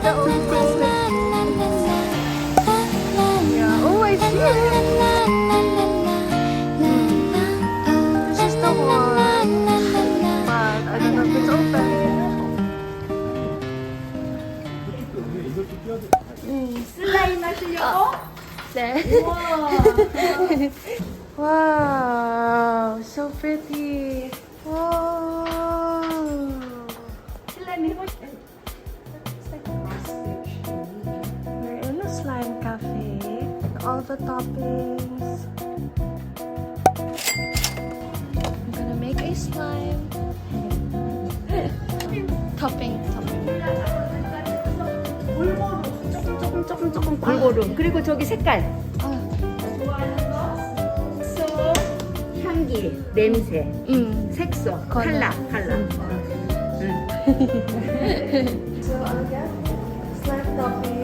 the old Christmas tree. Yeah. Oh, I see it. This is the one, but I don't know if it's open. 슬라임 하시려고? 네. Wow, so pretty. Wow. 슬라임 해보실까요? We're in a slime cafe. All the toppings. I'm gonna make a slime. topping. 조금 골고루. 그리고 저기 색깔. 좋아하는 거? 속, 향기, 냄새, 색소, 컬러. So I'll get slime toppings.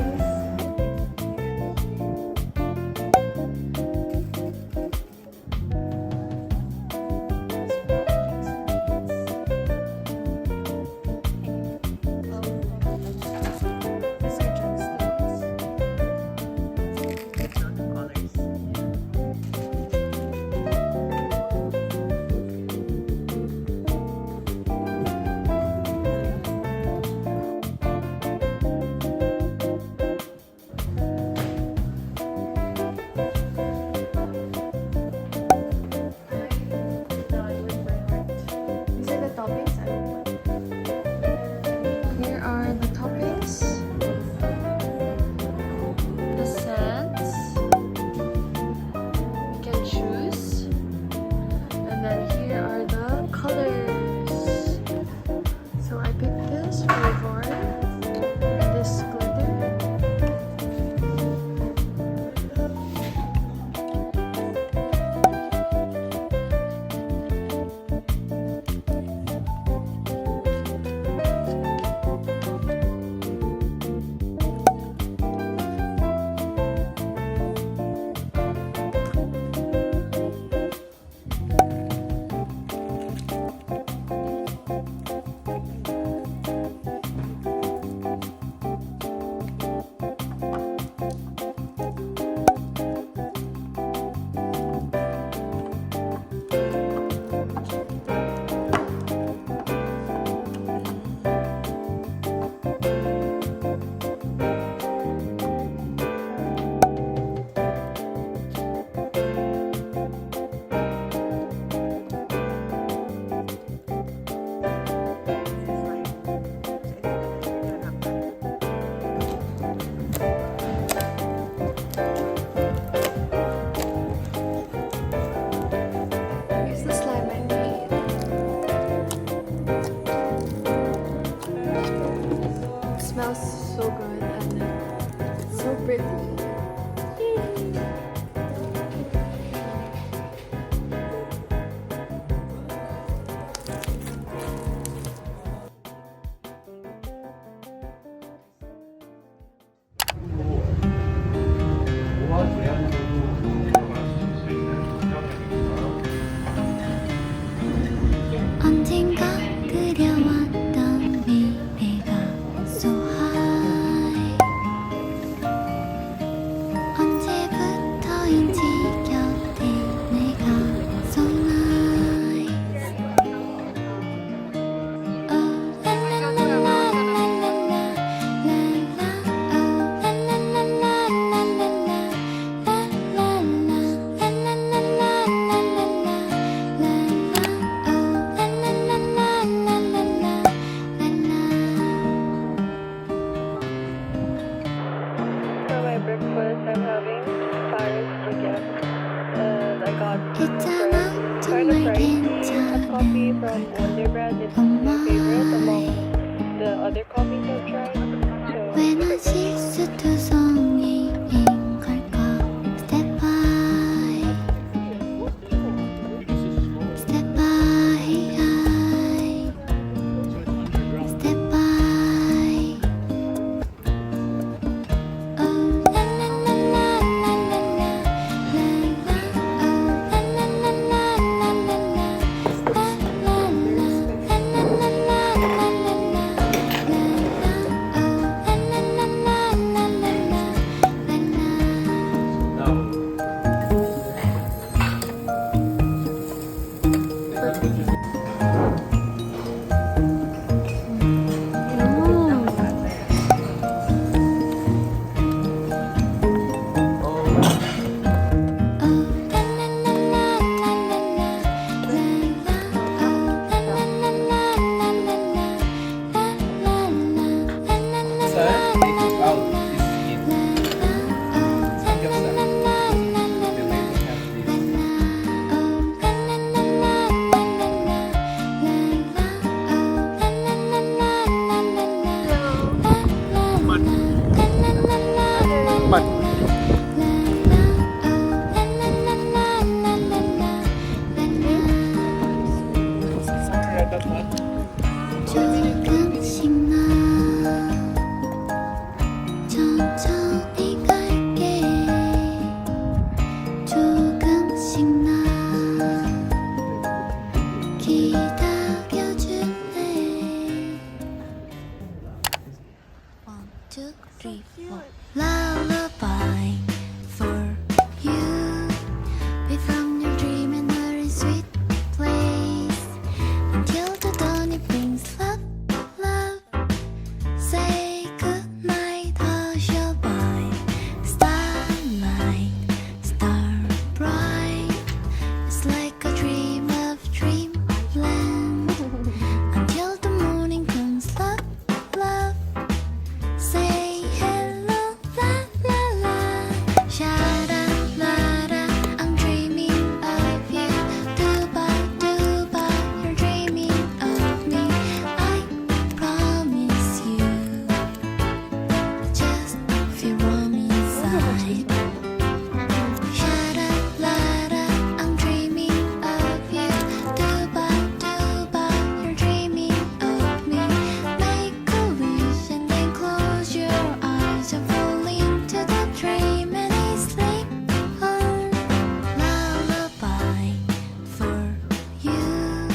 Here are the toppings. The scents. You can choose. And then here are the colors. So I picked this flavor and this glitter. Here's the slime I made. It smells so good and it's so pretty. 언젠가 그려왔던 미래가 so high. 언제부터인지 곁에 내가 so nice. Oh la la la la la la la la oh la la la la la la la la la la For my breakfast, I'm having Paris baguette, and I got 있잖아 kind of 정말 pricey a coffee 괜찮은 from 걸까 Wonder Brand. It's my favorite among the other coffees I've tried. So 왜 난 실수투성이인 걸까 Step by Step by Step by Oh la la la la la la la la oh la la la la la la la la la la la la la la la la 잠깐만. 조금씩 나 천천히 갈게 조금씩 나 기다려줄래 One, two, three, four Lullaby for you Be from your dream and are in sweet place Until the dawn it brings love, love Say goodnight, hush your by Starlight, star bright It's like a dream of dreamland Until the morning comes, love, love Say hello, la la la Sha-da-la-da, I'm dreaming of you Do-ba, you're dreaming of me I promise you Just feel warm inside Sha-da-la-da, I'm dreaming of you Do-ba, you're dreaming of me Make a wish and then close your eyes and fall into the dream and sleep on Lullaby for you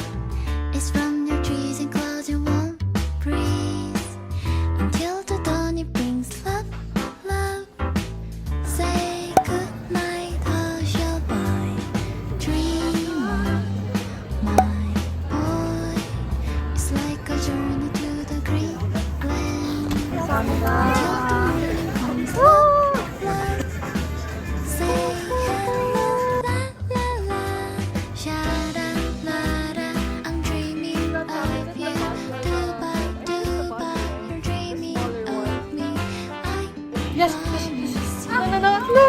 It's from your trees and clouds and warm breeze Until the dawn it brings love, love Say goodnight, hush your by Dream on, my boy It's like a journey to the green land Until the morning comes, love, love Say hello, la la la Sha-da-la-da, I'm dreaming of you Do-ba, you're dreaming of me I Yes. promise you No.